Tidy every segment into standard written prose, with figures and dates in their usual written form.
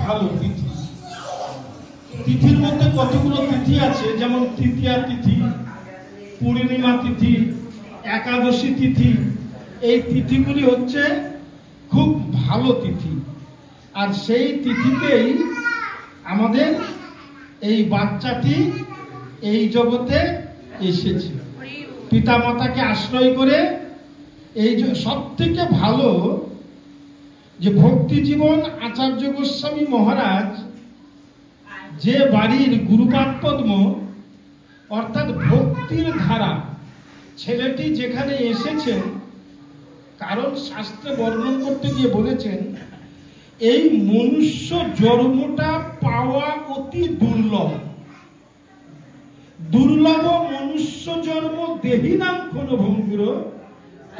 ভালো তিথি। তিথির মধ্যে কতগুলো তিথি আছে, যেমন তৃতীয়া তিথি, পূর্ণিমা তিথি, একাদশী তিথি। এই তিথিগুলি হচ্ছে খুব ভালো তিথি। আর সেই তিথিতেই আমাদের এই বাচ্চাটি এই জগতে এসেছে, পিতা মাতাকে আশ্রয় করে। এই সব থেকে ভালো যে ভক্তি জীবন আচার্য গোস্বামী মহারাজ যে বাড়ির গুরুপাদ পদ্ম অর্থাৎ ভক্তির ধারা ছেলেটি যেখানে এসেছেন, কারণ শাস্ত্রে বর্ণন করতে গিয়ে বলেছেন এই মনুষ্য জন্মটা পাওয়া অতি দুর্লভ। দুর্লভ মনুষ্য জন্ম দেহিনাম কোন ভঙ্গুর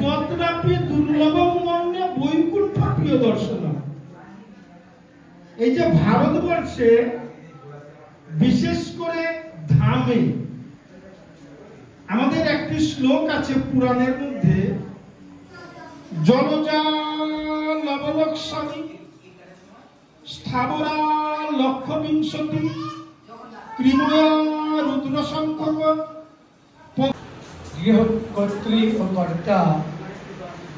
তদ্রাপি দুর্লভ মন্যে বৈকুণ্ঠ প্রিয় দর্শন। এই যে ভারতবর্ষে বিশেষ করে ধামে আমাদের একটি শ্লোক আছে পুরাণের মধ্যে, জলজা লবলক্ষণী স্থাবরা লক্ষ বিংশতি ত্রিময়া রুদ্র সংখ্যক। গৃহকর্ত্রী ও কর্তা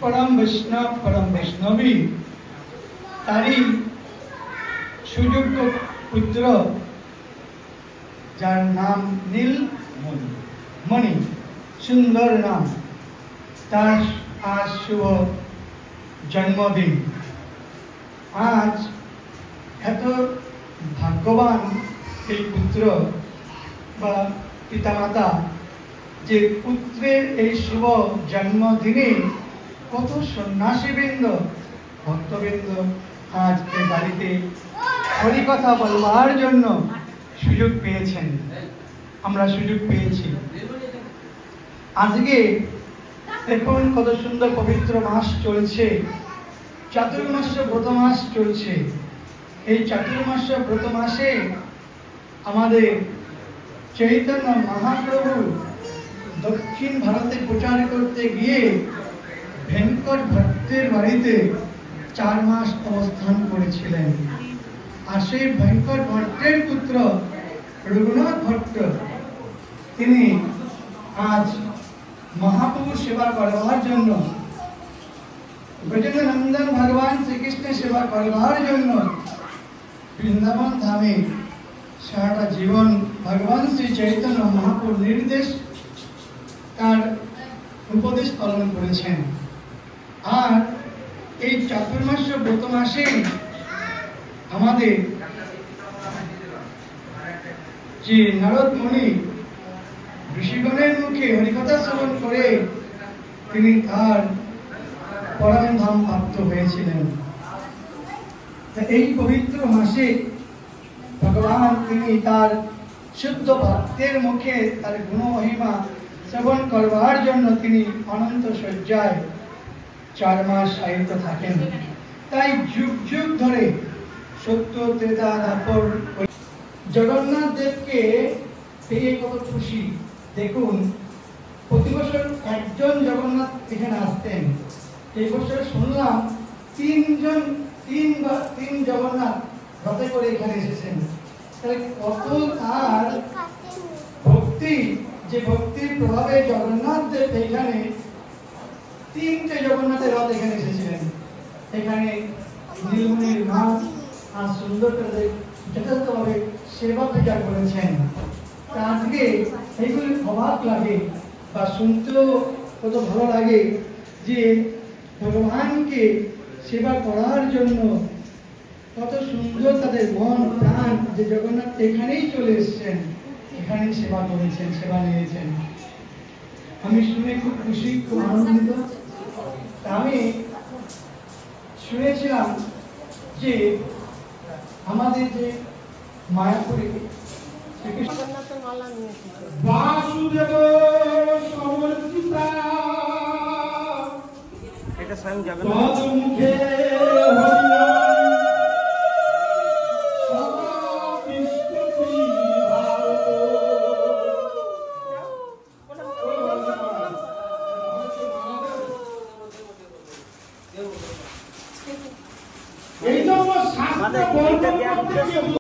পরম বৈষ্ণব পরম বৈষ্ণবী, তারই সুযোগ্য পুত্র যার নাম নীলমণি, সুন্দর নাম, তার আজ শুভ জন্মদিন। আজ এত ভাগ্যবান এই পুত্র বা পিতামাতা যে পুত্রের এই শুভ জন্মদিনে কত সন্ন্যাসীবৃন্দ ভক্তবৃন্দ আজ এই বাড়িতে হরিকথা বলবার জন্য সুযোগ পেয়েছেন, আমরা সুযোগ পেয়েছি। আজকে দেখুন কত সুন্দর পবিত্র মাস চলছে, চাতুর্মাস ব্রত মাস চলছে। এই চাতুর্মাস ব্রত মাসে আমাদের চৈতন্য মহাপ্রভু দক্ষিণ ভারতে প্রচার করতে গিয়ে ভেঙ্কট ভট্টের বাড়িতে 4 মাস অবস্থান করেছিলেন। আর সেই ভেঙ্কট ভট্টের পুত্র রঘুনাথ ভট্ট তিনি আজ মহাপ্রভুর সেবা করবার জন্য, ব্রজনন্দন ভগবান শ্রীকৃষ্ণের সেবা করবার জন্য বৃন্দাবন ধামে সারাটা জীবন ভগবান শ্রী চৈতন্য মহাপ্রভুর নির্দেশ তার উপদেশ পালন করেছেন। আর এই চাতুর্মাস ব্রত মাসে আমাদের যে নারদ মুনি ঋষিগণের মুখে হরিকথা শ্রবণ করে তিনি তার পরম ধাম প্রাপ্ত হয়েছিলেন। এই পবিত্র মাসে ভগবান তিনি তার শুদ্ধ ভক্তের মুখে তার গুণ মহিমা শ্রবণ করবার জন্য তিনি অনন্ত শয্যায় 4 মাস শায়িত থাকেন। তাই যুগ যুগ ধরে সত্য ত্রেতা দ্বাপর জগন্নাথ দেবকে পেয়ে কত খুশি। দেখুন প্রতি বছর একজন জগন্নাথ এখানে আসতেন, এই বছর শুনলাম 3 জগন্নাথ রথে করে এখানে এসেছেন। তাহলে কত তার ভক্তি, যে ভক্তির প্রভাবে জগন্নাথ দেব এখানে 3টে জগন্নাথের রথ এখানে এসেছিলেন। এখানে নীলমণির নাম আর সুন্দর করে যথাযথভাবে সেবা পূজা করেছেন। আজকে এইগুলি অবাক লাগে বা শুনতেও কত ভালো লাগে যে ভগবানকে সেবা করার জন্য কত সুন্দর তাদের মন প্রাণ, যে জগন্নাথ এখানেই চলে এসেছেন, এখানেই সেবা করেছেন, সেবা নিয়েছেন। আমি শুনে খুব খুশি, খুব আনন্দিত। আমি শুনেছিলাম যে আমাদের যে মায়াপুরে বাসুদেব সমর্পিতা এটা স্বয়ং জগন্নাথ মুখে এই জন্য শাস্ত্র অনুমান করতে গিয়ে